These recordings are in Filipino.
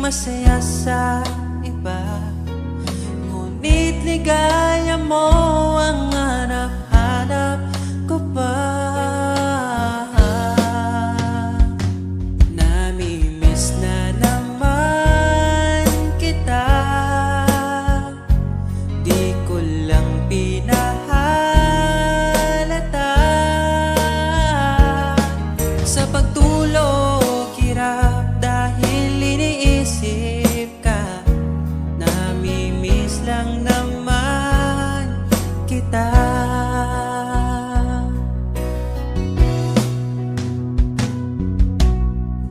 masaya sa iba, ngunit ligaya mo ang hanap-hanap ko pa. Namimiss na naman kita, di ko lang pinahalata. Sa pagtulog hirap dahil iniisip ka, namimiss lang naman kita.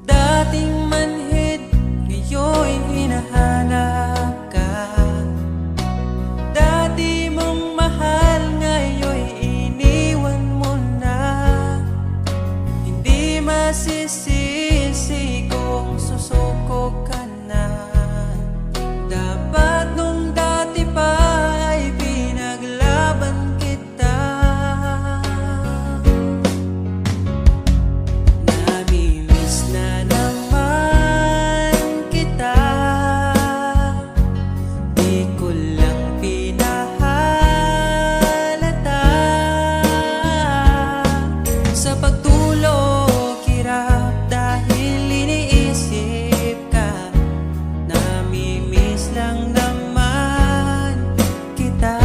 Dating manhid, ngayon hinahanap ka. Dati mong mahal, ngayon iniwan mo na. Hindi masisisi kung susuko ka na. Dapat nung dati pa ay pinaglaban kita. Namimiss na naman kita, di ko lang pinahalata. Sa pagtulog hirap dahil iniisip ka, namimiss lang naman kita.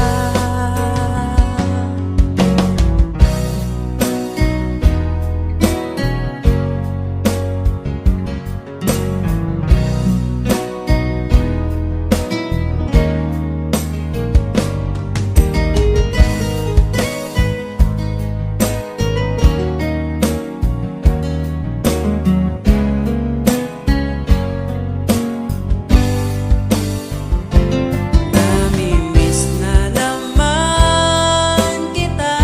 Namimiss na naman kita,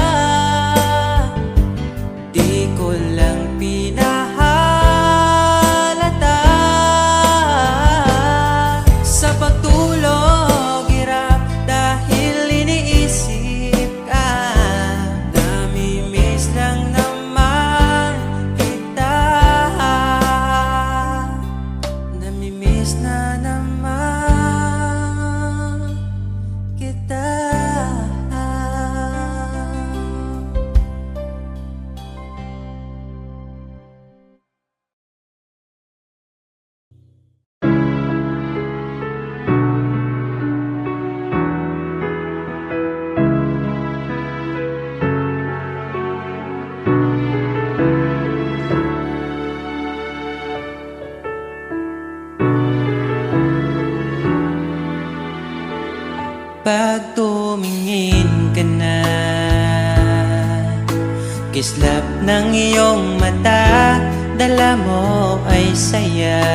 di ko lang pinahalata. Sa pagtulog hirap dahil iniisip ka, namimiss lang naman kita. Namimiss na naman kita. Pag tumingin ka na, kislap ng iyong mata, dala mo ay saya.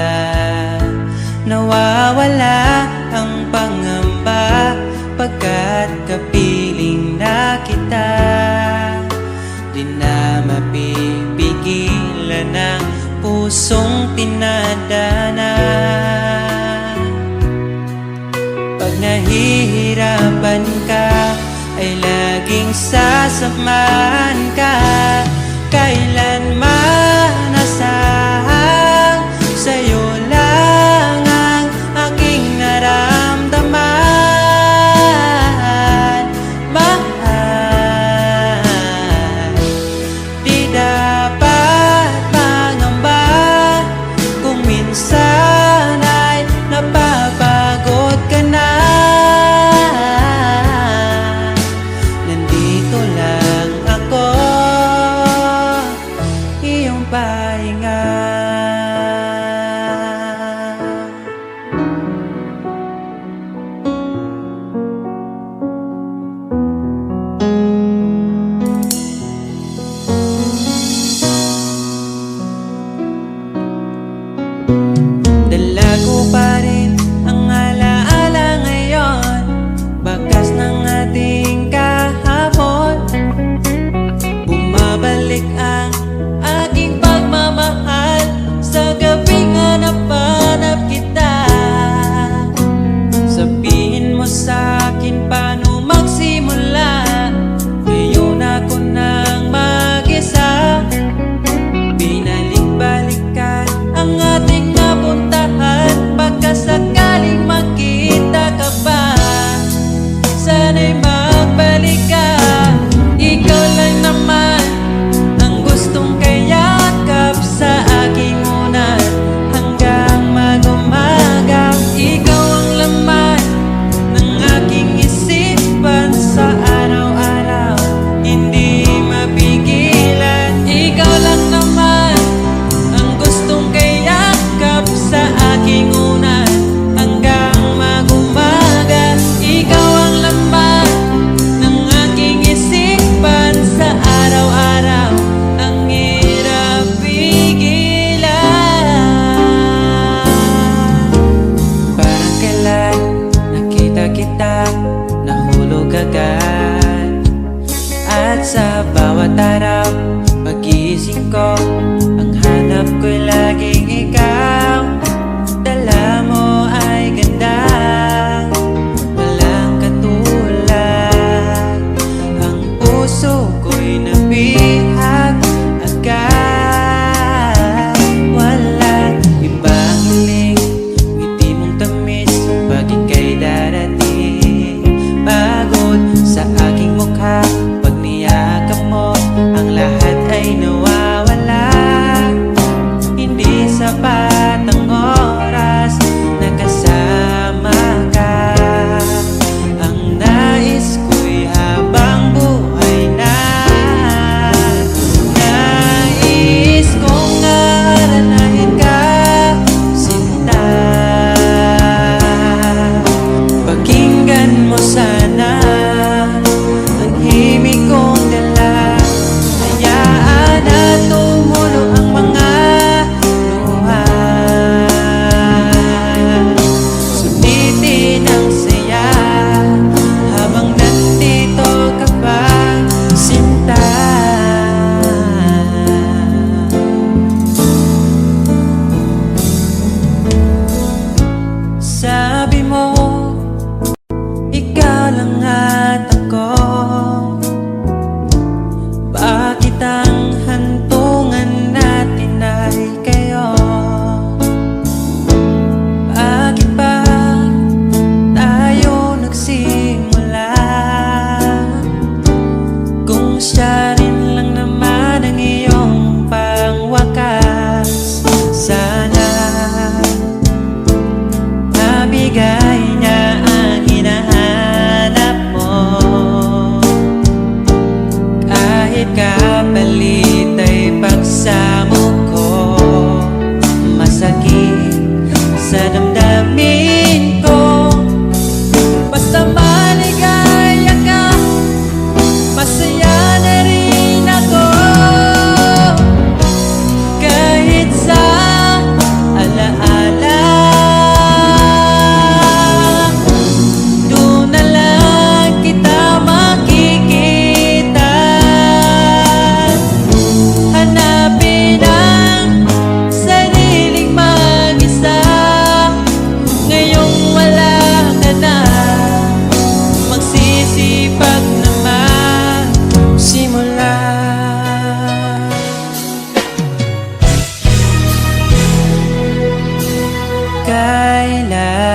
Nawawala ang pangamba pagkat kapiling na kita. Di na mapipigilan ang pusong tinadana. Pag nahihirapan ka, ay laging sasamahan ka. Kailanman asahang sa'yo lang ang aking naramdaman. Mahal, di dapat mangamba kung minsan ay napapagod ka na. Nandito lang ako, iyong pahinga. Dala ko pa rin ang alaala ngayon, bakas ng ating kahapon. Bumabalik ang aking pagmamahal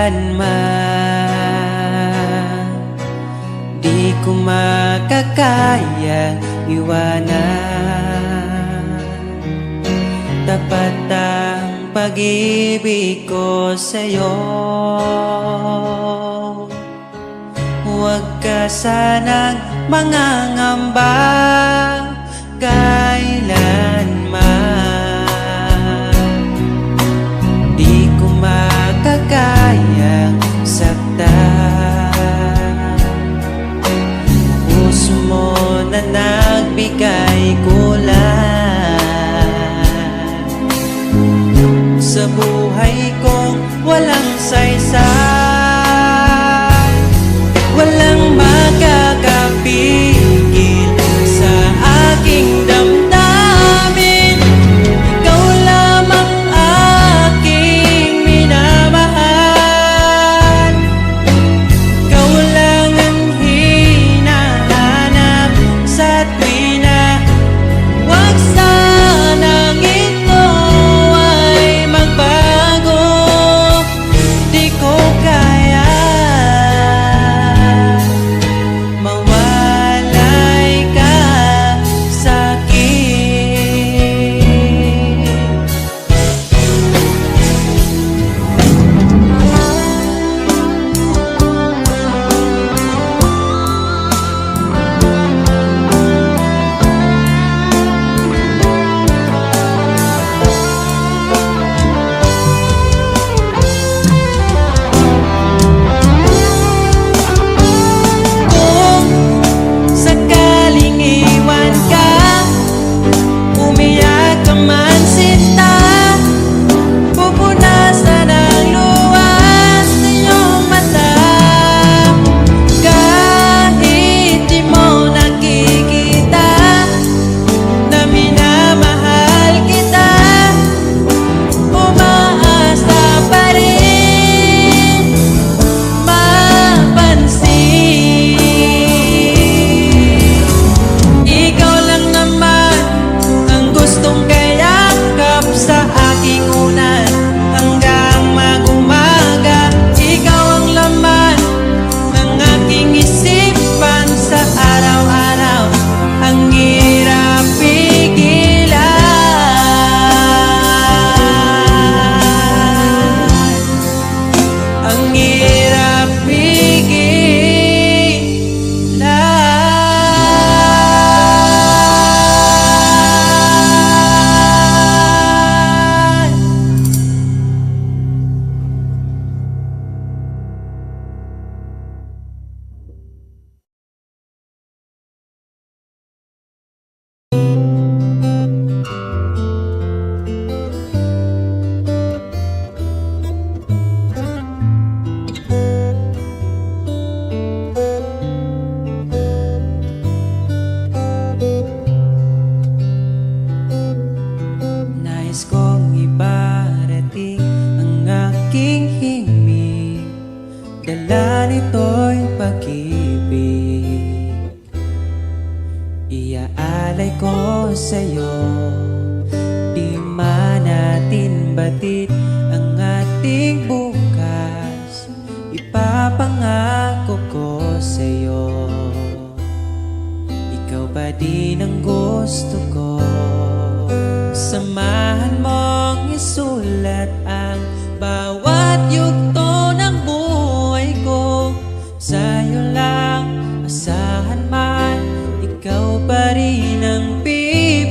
kailanman di ko makakaya iwanan. Tapat ang pag-ibig ko sa'yo, huwag ka sanang mangangamba kailanman. Di ko makakayang saktan. Puso mo na nagbigay kulay sa buhay kong walang saysay. Walang makakapigil sa aking damdamin. Ikaw lamang aking minamahal. Ikaw lang ang hinahanap sa tuwina. Huwag sanang ito ay magbago. Di ko kaya mawalay ka sa'kin. Kung sakaling iwan ka, umiyak ka man sinta, pupunasan ang luha sa iyong mata. Kahit di mo nakikita na minamahal kita, umaasa pa rin mapansin. Ikaw lang naman ang gustong kayakap sa aking unan hanggang mag-umaga. Ikaw ang laman ng aking isipan sa araw-araw. Ang hirap pigilan, ang hirap pigilan. Nais kong ibarating ang aking himig, dala nito'y pag-ibig. Iaalay ko sa'yo, di man natin batid ang ating bukas. Ipapangako ko sa'yo, ikaw pa din ang gusto ko. Samahan mong isulat ang bawat yugto ng buhay ko. Sa'yo lang asahan man, ikaw pa rin ang pipiliin.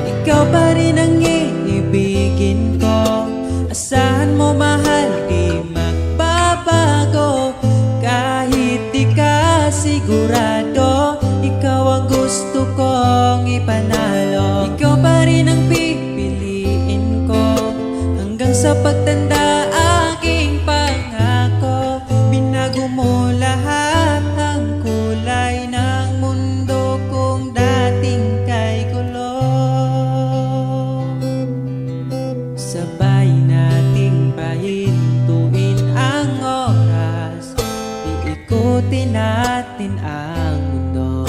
Ikaw pa rin ang iibigin ko. Asahan mo mahal, di magbabago. Kahit di ka sigurado, ikaw ang gusto kong ipanalo. Ikaw pa rin ang pipiliin ko hanggang sa pagtanda. Aking pangako, binago mo lahat ang kulay ng mundo kong dating kay gulo. Sabay nating pahintuin ang oras, iikutin natin ang mundo.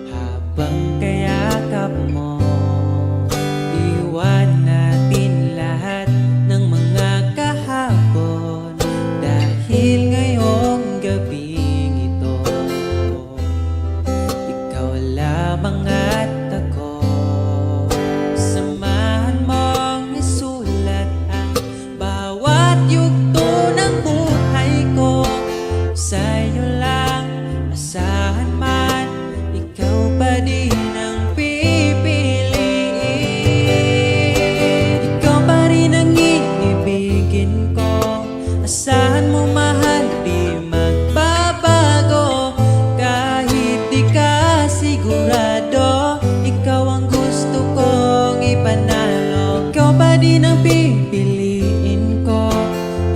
Habang kayakap mo, iwan natin lahat. magpapangat ako. Samahan mong isulat ang bawat yugto ng buhay ko. Sa'yo lang asahan man, ikaw pa din ang pipiliin. Ikaw pa rin ang iibigin ko. Asahan mo mahal, di magbabago. Kahit di ka sigurado, ikaw ang gusto kong ipanalo. Ikaw pa din ang pipiliin ko.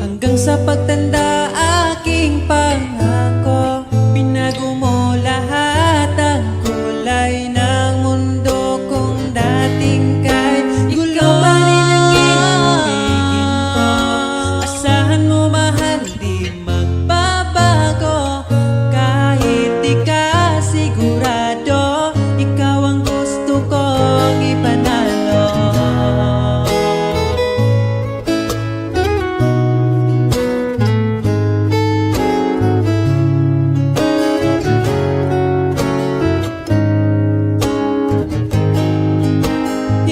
Hanggang sa pagtanda aking pangako. Binago mo lahat ang kulay ng mundo kung dating kay gulo. Ikaw pa rin ang iibigin ko. Asahan mo mahal, di magbabago. Kahit di ka sigurado, ikaw ang gusto kong ipanalo.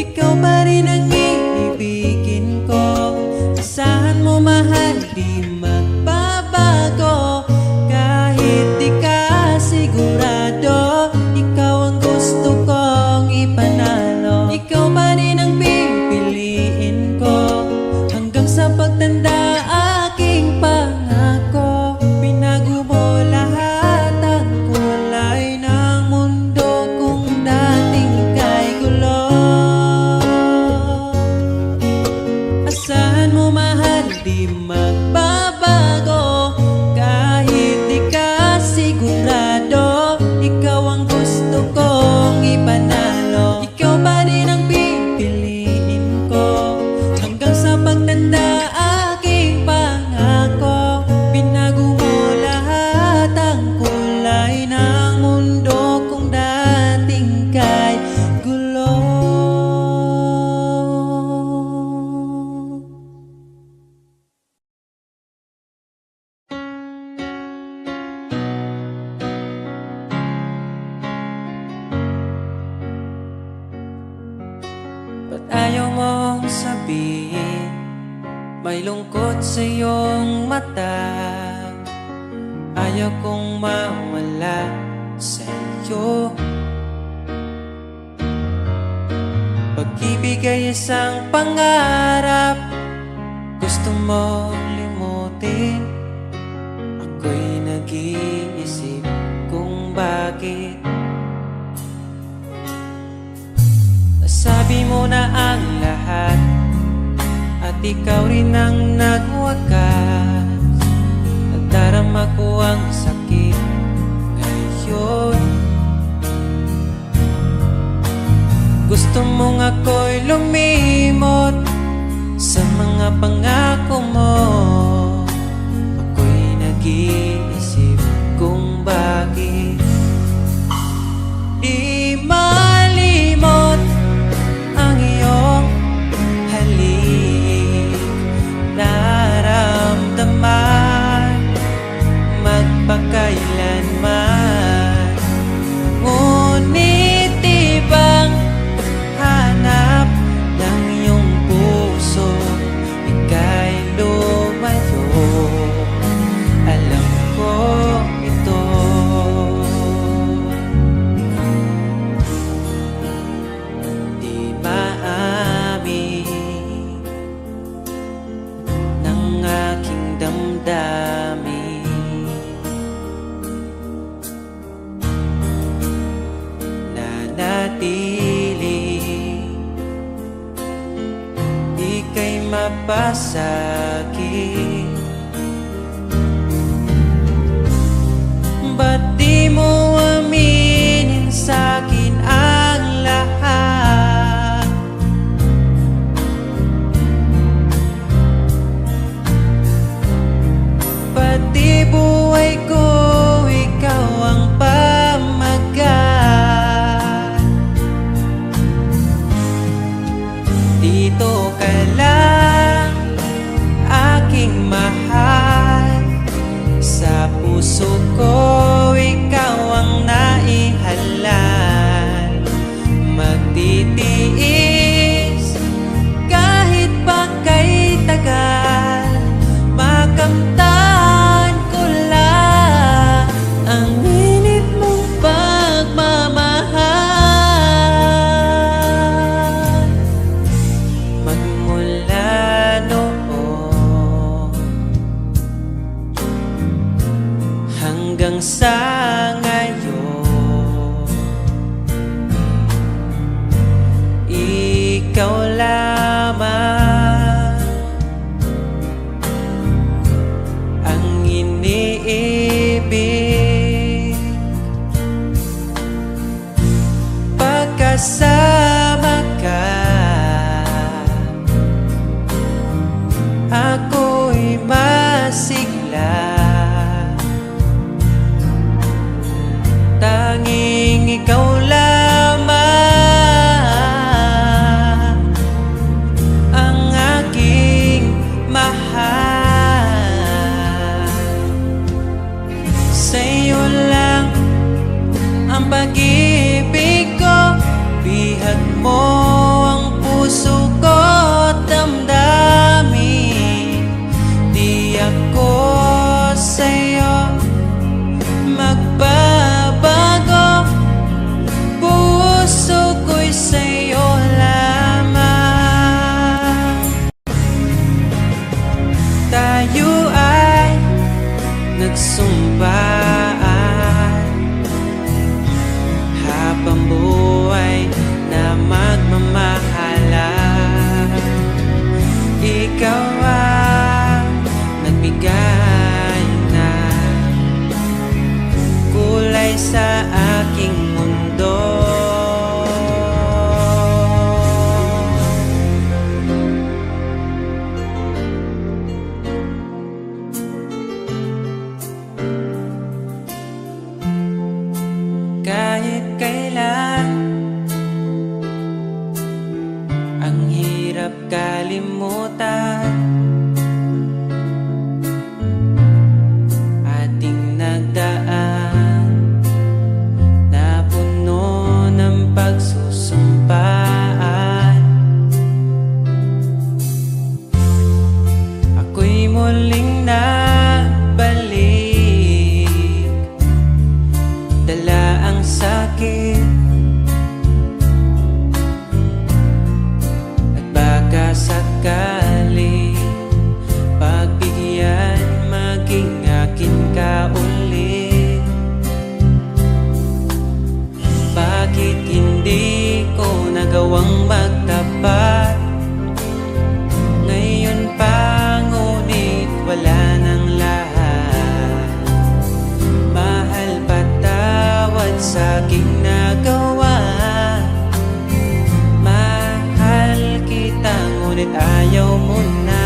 Ikaw pa rin ang iibigin ko. Asahan mo mahal, di magbabago. Kahit di ka sigurado, ikaw ang gusto kong ipanalo. Ikaw pa rin ang pipiliin ko. Hanggang sa pagtanda aking pangako. Binago mo lahat ang kulay ng mundo kung dating kay gulo. Asahan mo mahal, di magbabago. Kahit di ka sigurado, ikaw ang gusto kong ipanalo. Ikaw pa rin ang pipiliin ko. Hanggang sa pagtanda aking pangako. Binago mo lahat ang kulay ng mundo kung dating kay gulo. Ba't ayaw mong sabihin? May lungkot sa iyong mata. Ayaw kong mawala sa iyo. Pag-ibig ay isang pangarap. Gusto mo limutin. Ako'y nag-iisip kung bakit. Nasabi mo na ang lahat, at ikaw rin ang nagwakas. Nadarama ko ang sakit ngayon. Gusto mong ako'y lumimot sa mga pangako mo. Ako'y nag-iisip kung bakit di malimot ang iyong halik. Naramdaman magpakailanman. Ngunit ibang hanap ng iyong puso, ika'y lumayo. Alam ko ito. Di maamin ng aking damdamin. Nanatili, ika'y mapasakit. Ba't di mo aminin sa'kin ang lahat? Pati buhay ko, ikaw ang pamagat. Dito ka lang, aking ikaw lamang ang iniibig. Pagkasama ka, ako'y masigla. Tanging ikaw lamang ang aking mahal. Sa'yo lang ang pag-ibig ko, bihag mo ang puso ko't damdamin. Di ako sa'yo magbabago, puso ko'y sa'yo lamang. Tayo ay nagsumpaan habang buhay na magmamahalan. Ikaw ang nagbigay ng kulay sa aking mundo. Kahit kailan ang hirap kalimutan, ating nagdaan na puno ng pagsusumpaan. Ako'y muling nabalik, dala ang sakit at baka sakali pagbigyan maging akin ka ulit. Bakit hindi ko nagawang magtapat ngayon pa, ngunit wala nang lahat. Mahal, patawad sa aking nagawa. Mahal kita, ngunit ayaw mo na.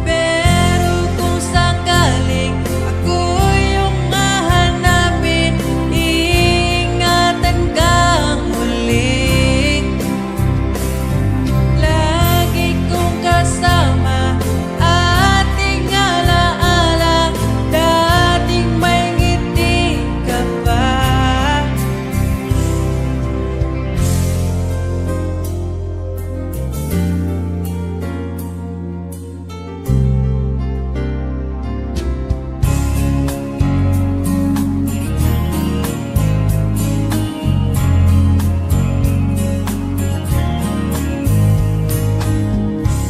Pero kung sakaling ako yung hahanapin, iingatan kang muli. Lagi kong kasama, ating alaala, dating may ngiti ka pa.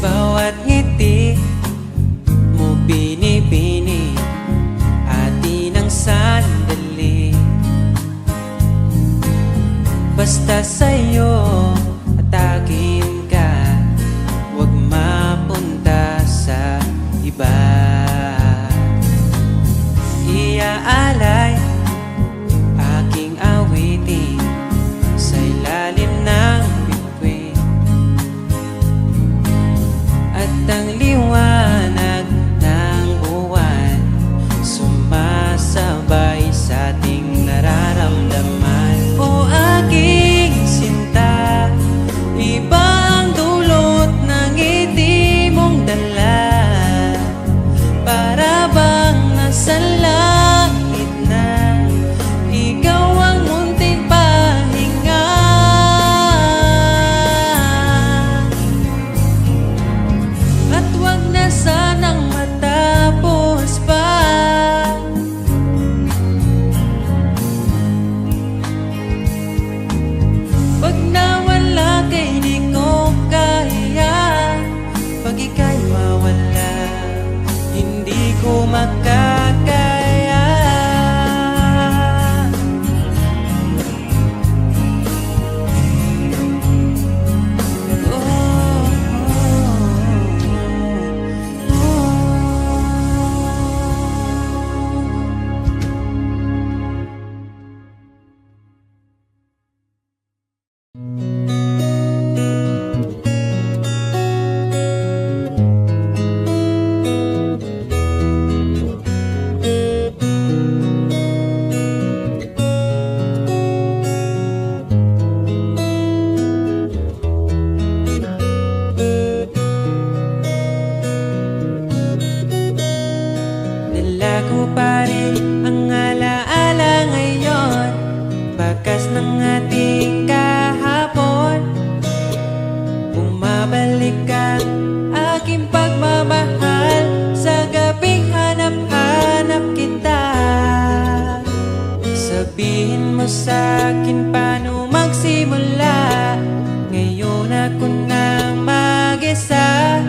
Bawat ngiti mo binibini, atin ang sandali. Basta sa'yo at akin ka, huwag mapunta sa iba. Iaalay aking awitin sa ilalim ng bituin, at ang liwanag ng buwan sumasabay sa ating nararamdaman. O aking sinta, iba Nalago pa rin ang alaala ngayon, bakas ng ating kahapon. Bumabalik ang aking pagmamahal sa gabing hanap-hanap kita. Sabihin mo sa'kin paano magsimula, ngayon ako na mag-isa.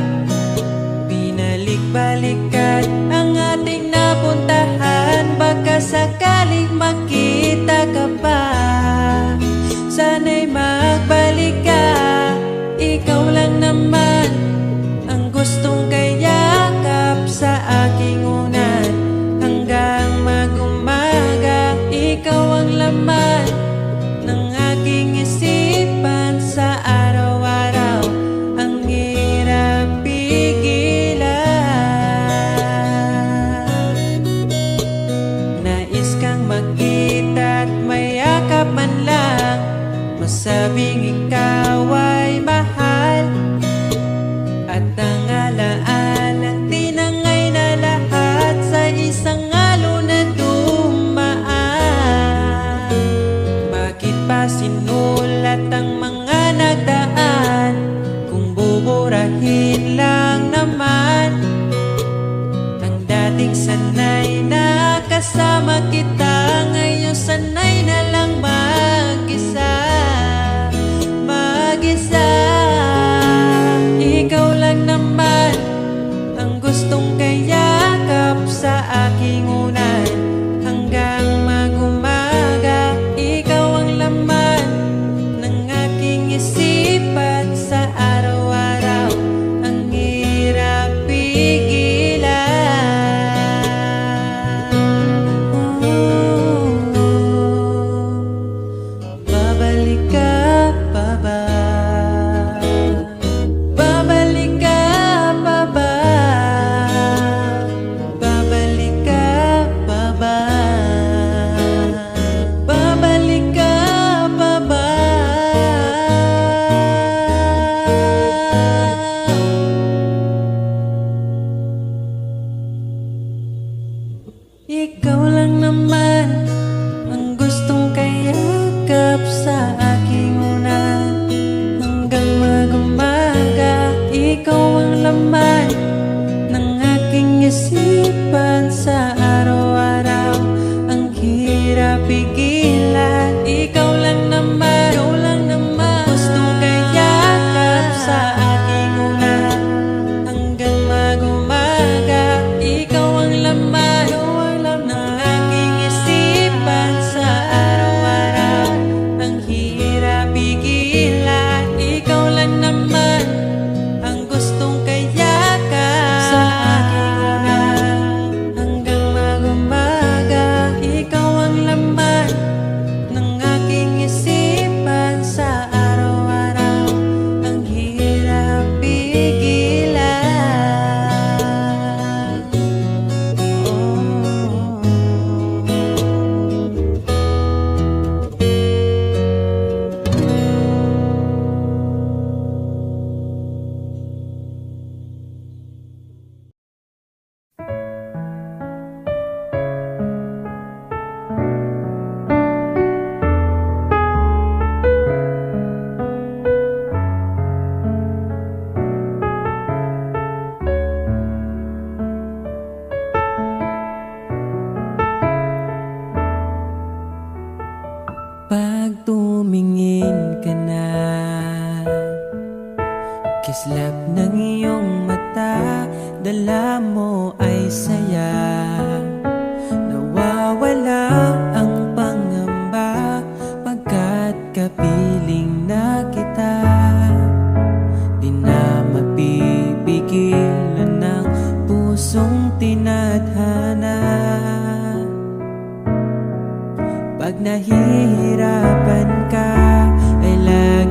Binalik-balikan ang ating napuntahan, baka sakaling makita ka pa. Sana'y magbalik ka, ikaw lang naman ang gustong kayakap sa aking unan. Hanggang mag-umaga, ikaw ang laman ng aking isipan sa araw-araw. Ang hirap pigilan, nais kang makita at mayakap man lang, masabing ikaw ay mahal. At ang alaalang tinangay na lahat sa isang alon na dumaan. Bakit pa sinulat ang mga nagdaan, kung buburahin lang naman ang dating sanay na kasama kita. Ngayon sanay na lang mag-isa, mag-isa. Ikaw lang naman ang gustong kayakap sa aking unan. Hanggang mag-umaga, ikaw ang laman ng aking isipan sa araw-araw. Ang hirap pigilan. Babalik ka pa ba? Babalik ka pa ba? Babalik ka pa ba? Babalik ka pa ba? Ikaw lang naman ang gustong kayakap sa aking unan. Hanggang mag-umaga, ikaw ang laman ng aking isipan sa araw-araw. Ang hirap pigilan, ikaw lang naman gustong kayakap sa aking unan. Hanggang mag-umaga, ikaw ang laman ng aking isipan sa araw-araw. Ang hirap pigilan, ikaw lang naman ang gustong kayakap sa aking unan. Hanggang mag-umaga, ikaw ang laman ng aking isipan sa araw-araw. Ang hirap pigilan. Pag tumingin ka na, kislap ng iyong mata, dala mo ay saya. Nawawala ang pangamba pagkat kapiling na kita. Di na mapipigilan ng pusong tinadhana. Pag nahihirapan ka, ay lagi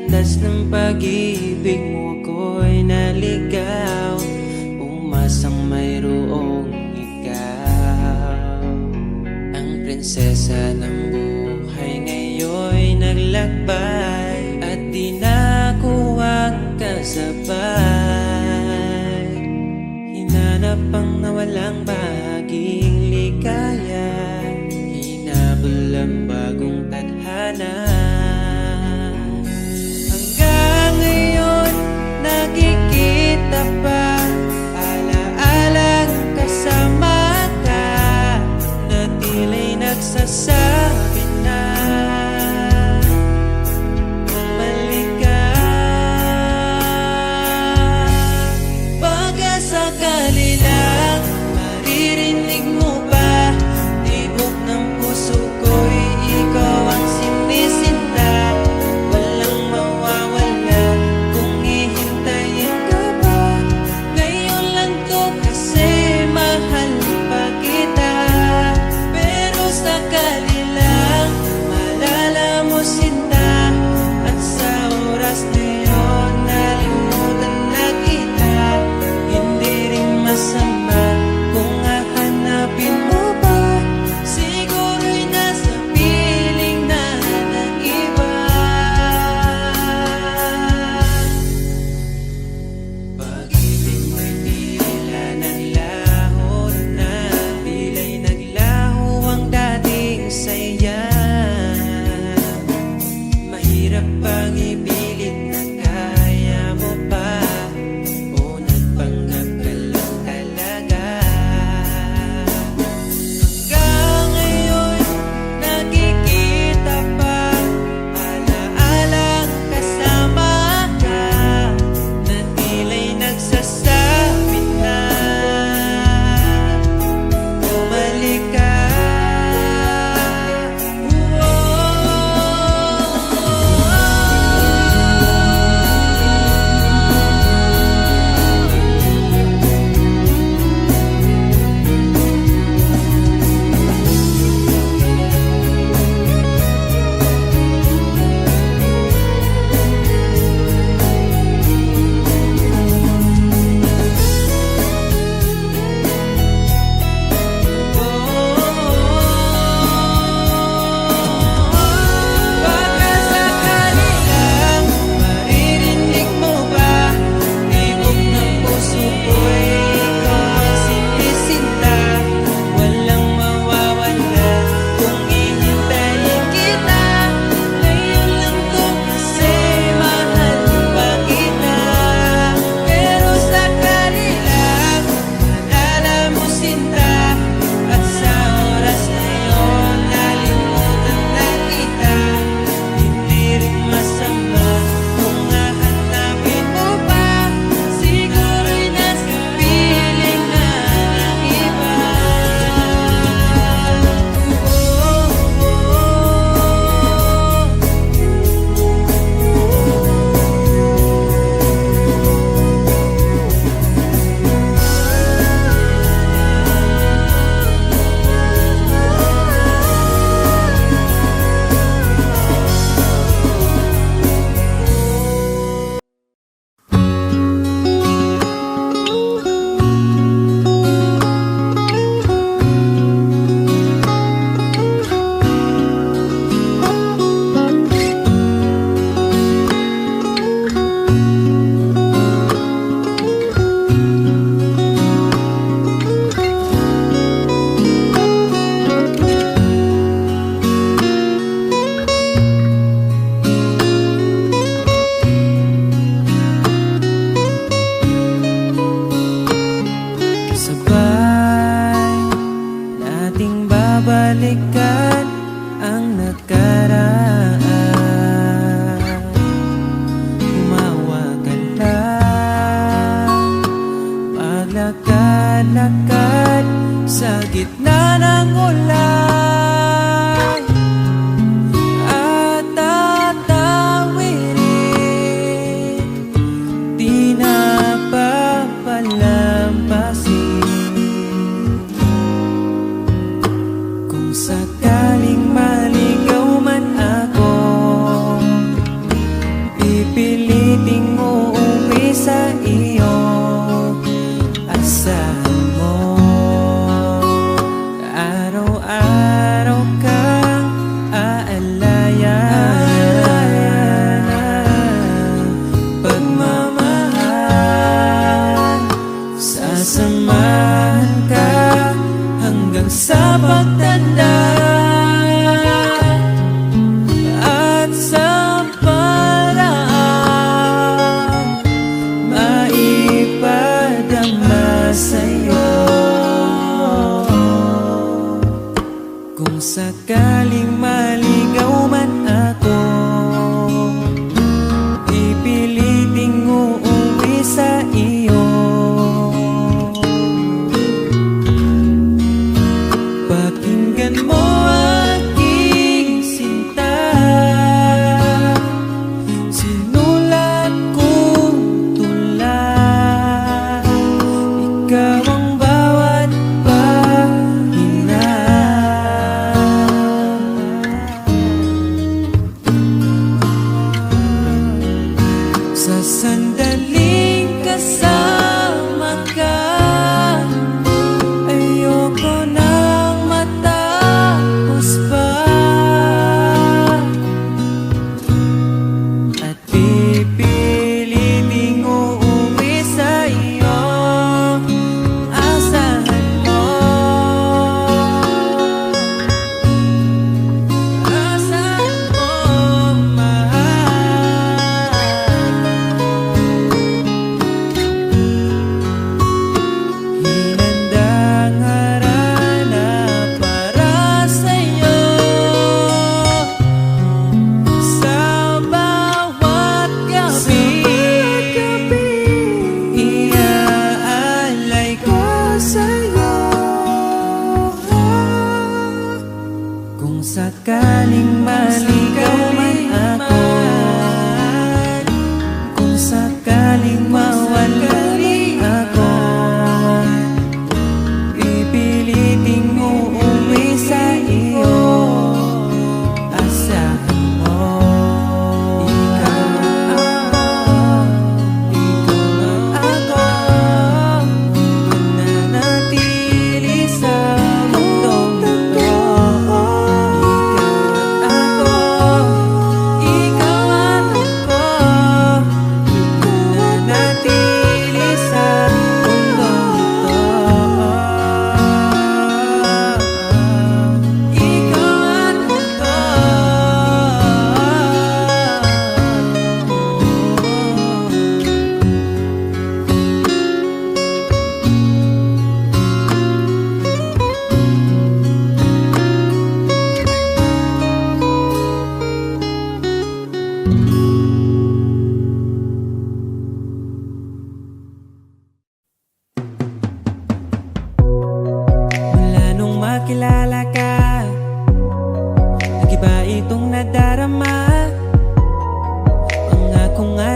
landas ng pag-ibig mo ako'y naligaw, umasang mayroong ikaw. Ang prinsesa ng buhay ngayon'y naglakbay, at di na ako ang kasabay. Hinanap ang nawalang bahaging ligaya, hinabol ang bagong tadhana. Hanggang ngayon nakikita pa, alaalang kasama ka, na tila'y nagsasabi na bumalik ka. Pagkasakali lang maririnig mo ba, tibok ng puso ko'y ikaw ang sinisinta. Walang mawawala kung hihintayin ka ba. Ngayon lang to kasi mahal pa kita. Pero sakali lang malala mo sinta, at sa oras na yun nalimutan na kita. Hindi rin masama kung hahanapin mo pa, siguro'y nasa piling na ng iba. Pag-ibig mo'y tila naglaho na, tila'y naglaho ang dating saya. Mahirap pang ipilit na kaya mo pa, o nagpanggap ka lang talaga. Hanggang ngayon nakikita pa, alaalang kasama ka, na tila'y nagsasabi na bumalik ka. Pagkasakali lang maririnig mo ba, tibok ng puso ko'y ikaw ang sinisinta. Walang mawawala kung hihintayin kita. Ngayon lang to kasi mahal pa kita. Pero sakali lang malala mo sinta, at sa oras na yun nalimutan na kita. Hindi rin masama kung hahanapin mo pa, siguro'y nasa piling na ng iba. Sabay nating babalikan ang nakaraan. Umawa ka lang, maglakad-lakad sa gitna ng ulan, at tatawirin, di na papalampasin. Kung sakaling maligaw man ako,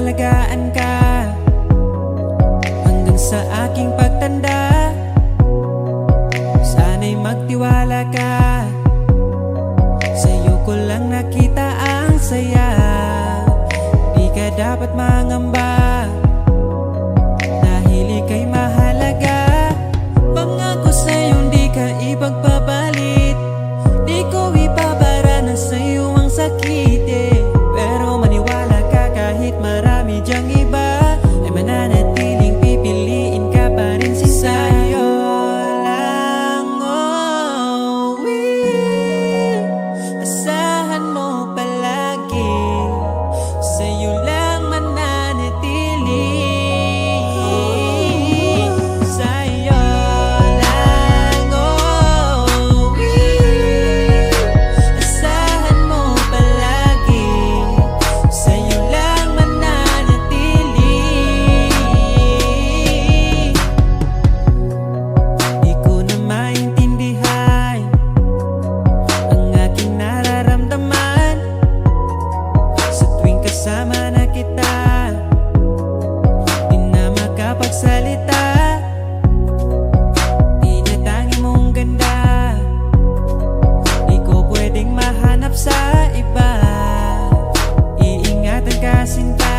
alagaan ka hanggang sa aking pagtanda. Sana'y magtiwala ka, sa'yo ko lang nakita ang saya. Di ka dapat mangamba dahil ika'y mahalaga. Pangako sa'yo di ka ipagpapalit, di ko ipabara na sa'yo ang sakit Pero maniwala ka kahit marami dyang iba, ay mananatiling pipiliin ka pa rin si sa'yo lang. Oh, asahan mo palagi, sa'yo lang mananatili. Sa'yo lang, oh, asahan mo palagi, sa'yo lang mananatili. Di ko na maintindihan ang aking nararamdaman sa tuwing kasama na kita. Di na makapagsalita, tinatangi mong ganda, di ko pwedeng mahanap sa iba. Iingatan ka sinta,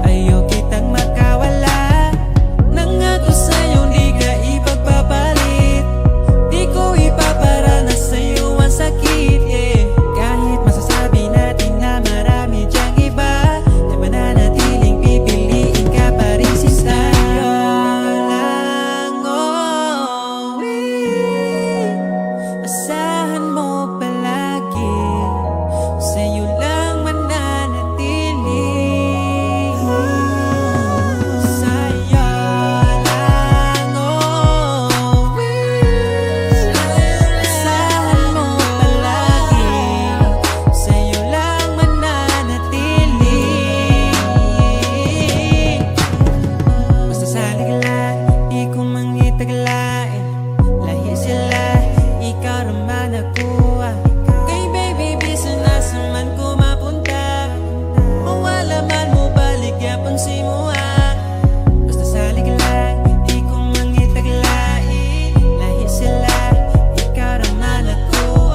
ayaw kitang makawala. Nangako sa'yo di ka ipagpapalit, di ko ipapara na sa'yo ang sakit Kahit masasabi natin na marami dyang iba, ay mananatiling pipiliin ka pa rin si sa'yo lang. Oh, asahan mo palagi, sa'yo lang mananatili. Sa'yo lang, oh, asahan mo palagi, sa'yo lang mananatili. Basta salig lang, di ko mangitaglain. Lahi sila, ikaw naman ako Kay baby, bisa nasa man ko mapunta, mawala man mo balik yapon si mo Basta salig lang, di ko mangitaglain. Lahi sila, ikaw naman ako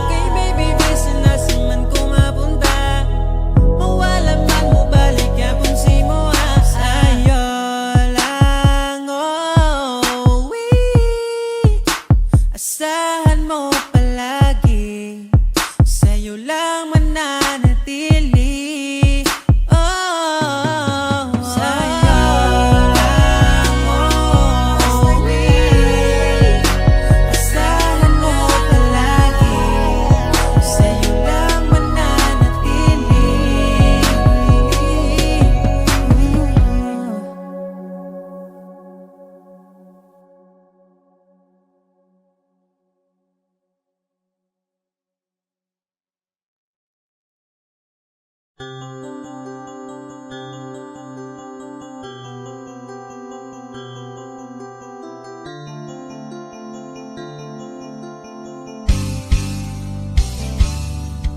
Kay baby, bisa nasa man ko mapunta, mawala man mo balik yapon si mo Sa'yo lang, oh, asahan mo palagi, sa'yo lang mananatili. Oh, sa'yo lang, oh, asahan mo palagi, sa'yo lang mananatili.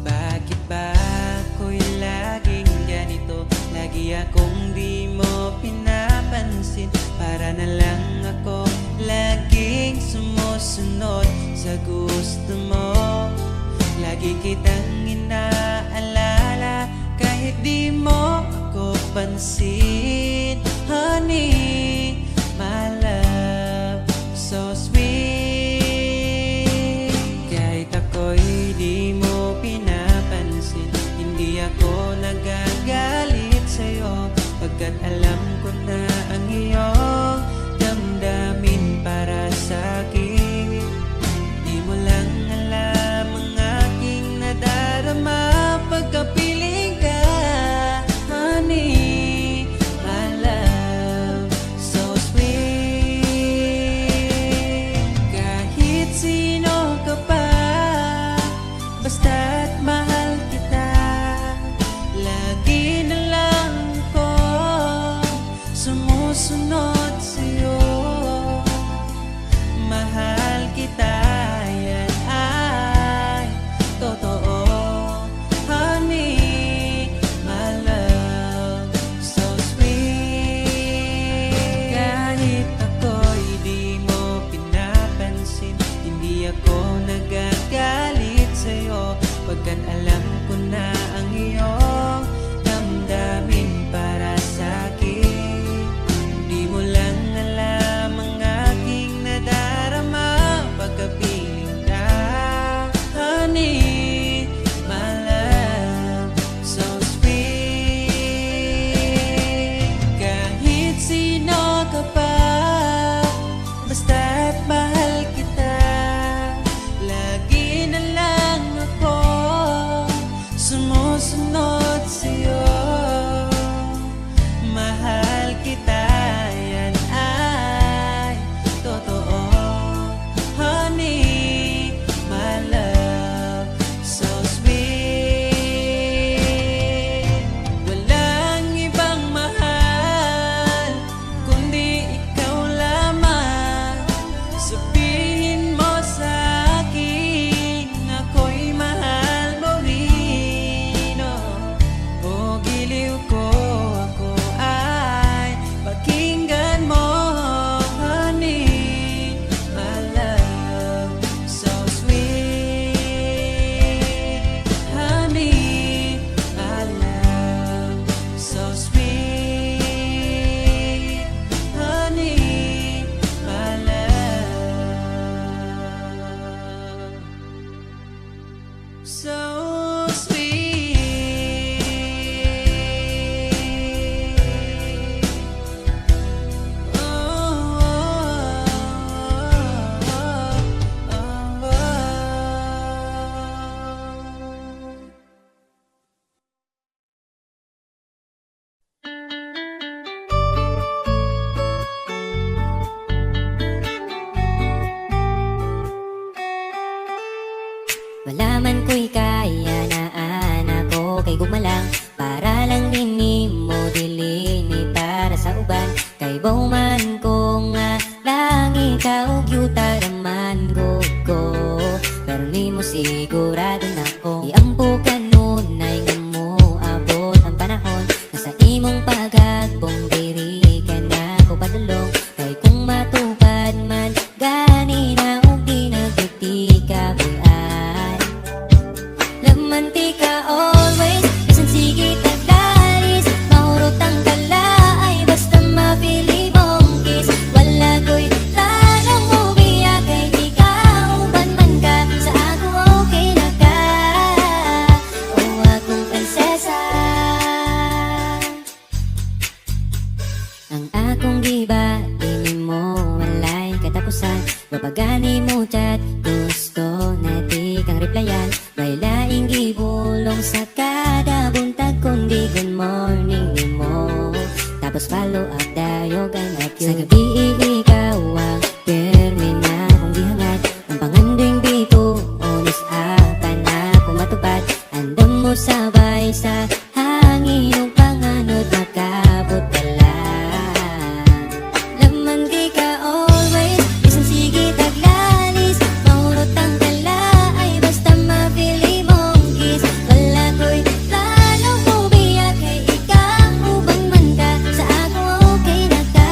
Bakit ba ako'y laging ganito? Lagi akong di mo pinapansin. Para na lang ako laging sumusunod sa gusto mo. Lagi kitang inaalala kahit di mo ako pansin. Honey, my love, so sweet. Kahit ako'y di mo pinapansin, hindi ako nagagalit sa'yo, pagkat alam ko na ang iyong damdamin para sa'kin. Di mo lang alam ang aking nadarama pagkapiling ka. Honey, my love, so sweet. Kahit sino ka pa, basta't mahal kita, lagi na lang ko sumusunod sa'yo. malang para lang dinimo dilini para sa uban kay bauman ko nga lang ikaw yuta raman go pero nimo sigurado na ko iampo kanunay nga mo abot ang panahon na sa imong pagagbong diri ka na ko padulong kay kung matupad man gani na og di nagti ka buyan lamantika always bisan sige tagdalis mahurot ang kalaay basta mapili mong kiss wala ko'y tanong mo biya kay di ka uban man ka sa ako okay na ka o akong prinsesa ang akong giba di mo walay katapusan mapagani mo chat gusto na di kang replyan may laing gibulong sa kada buntag kundi good morning ni mo tapos follow up dayogan at yun sa gabi ikaw ang permina kung di hangad ang panganding dito onis akan ako matupad andam mo sabay sa hangin ng panganod makabot ka lang laman di ka always bisan sige taglalis mahurot ang kalaay basta mapili mong kiss wala ko'y plano mo biya kay ikaw ubang man ka sa ako okay na ka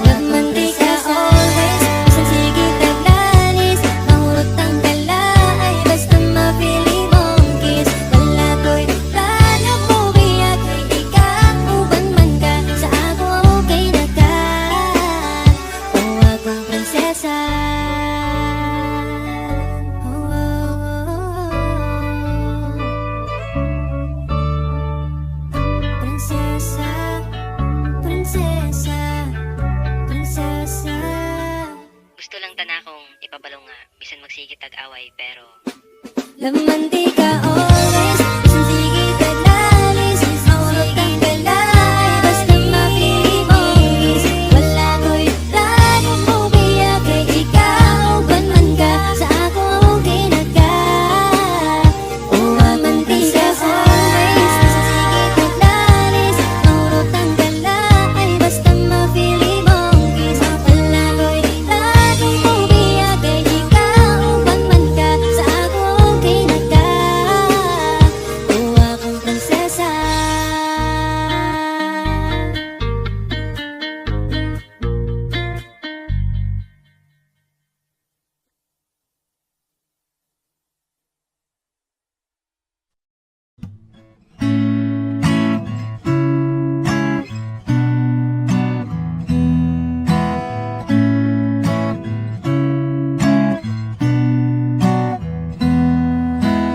laman di ka always bisan sige taglalis mahurot ang kalaay basta mapili mong kiss wala ko'y plano mo biya kay ikaw ubang man ka sa ako okay na ka o akong prinsesa prinsesa prinsesa prinsesa Gusto lang tana kong ipabalo nga bisan magsigit tag-away pero laman di ka always bisan sige taglalis mahurot ang kalaay basta mapili mong kiss wala ko'y plano mo biya kay ikaw uban man ka sa ako okay na ka o laman di ka always bisan sige taglalis mahurot ang kalaay basta mapili mong kiss wala ko'y plano mo biya kay ikaw uban man ka sa ako okay na ka o akong prinsesa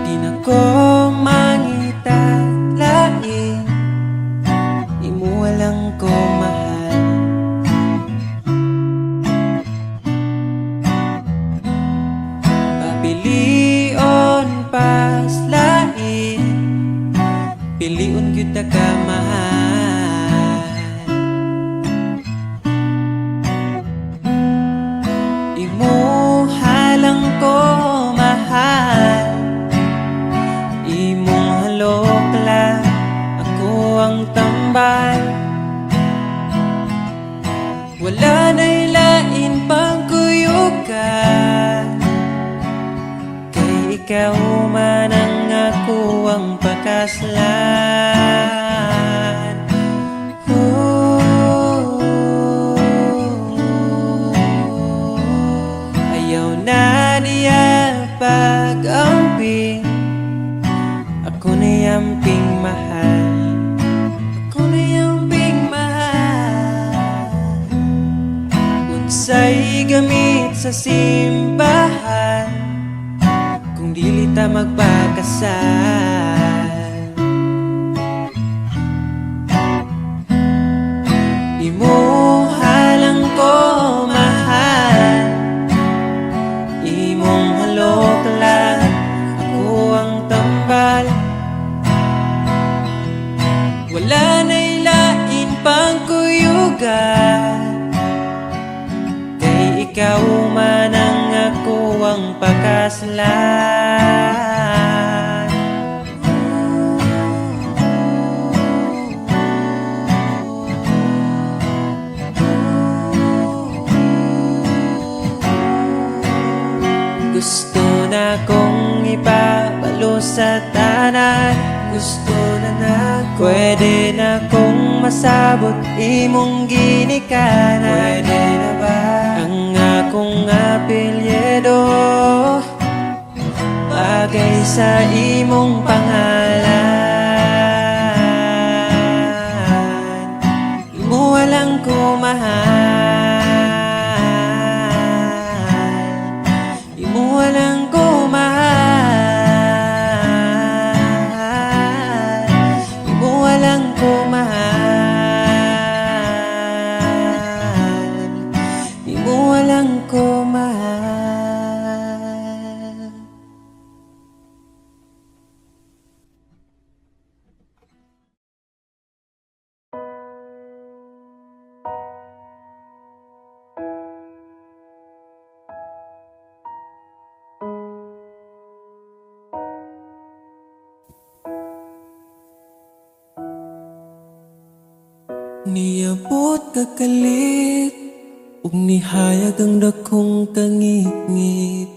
Di na ko mangita lain imo walang ko mahal papilion pas lain piliun kita ka mahal imo halang ko mahal imong halok lang ako ang tambal wala na'y lain pang kuyugan kay ikaw man ang ako ang pakaslan ayaw na niya pag-amping ako na yamping mahal ako na yamping mahal unsay gamit sa simbahan kung dili ta magpakasal imo halang ko mahal imong halok lang ako ang tambal wala na'y lain pang kuyugan kay ikaw man ang ako ang pakaslan sa tanan. Gusto na pwede na kong masabot imong ginikanan. Pwede na ba ang akong apelyido bagay sa imong pangalan? Imo walang ko mahal, imo walang ko mahal, imo walang ko mahal, imo walang ko mahal. Niabot kakalit ug nihayag ang dakong kangit-ngit.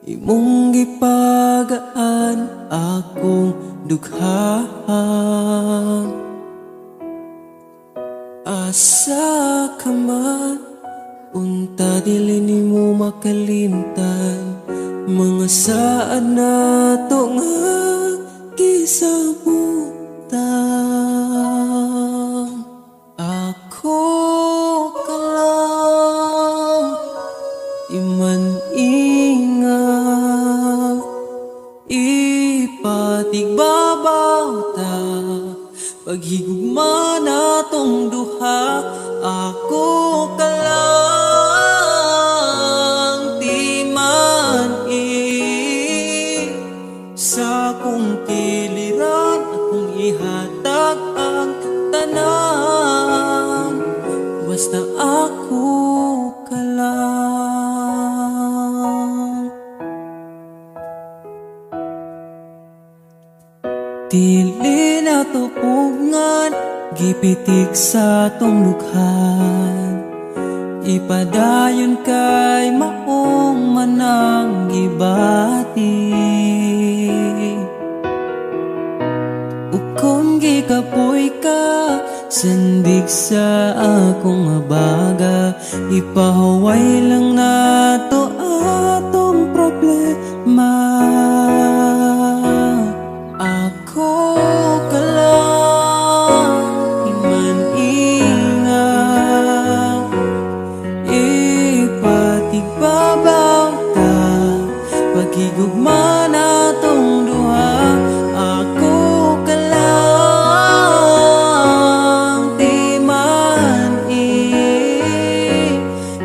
Imong gipagaan akong dughaan. Asa ka man, unta dili nimo makalimtan. Mga saad na to nga gisabutan. Ako ka lang, iman-ingat, ipatigbabaw ta. Paghigugma na tong duha, ako ka lang, di man-i. Sa kong kiliran, akong ihatag ang tanan. Basta ako ka lang. Dili na tupugngan, gipitik sa tong lukhan. Ipadayon kay maong manang gibati. Ukon gikapoy ka, sandig sa akong abaga. Ipahuway lang na to atong problema. Ako ka lang, iman-ingat, ipatigbabaw ta. Paghigugma na tong duha, ako ka lang, di man-i.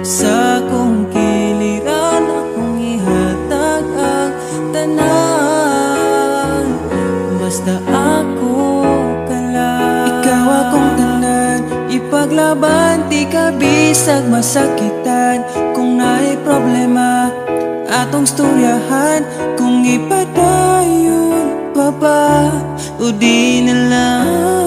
Sa kong kiliran, akong ihatag ang tanan. Basta ako ka lang. Ikaw akong tanan, ipaglaban, di ka bisag masakitan. Kung naay problema, atong storyahan. Kung ipadayon pa ba, o di na lang.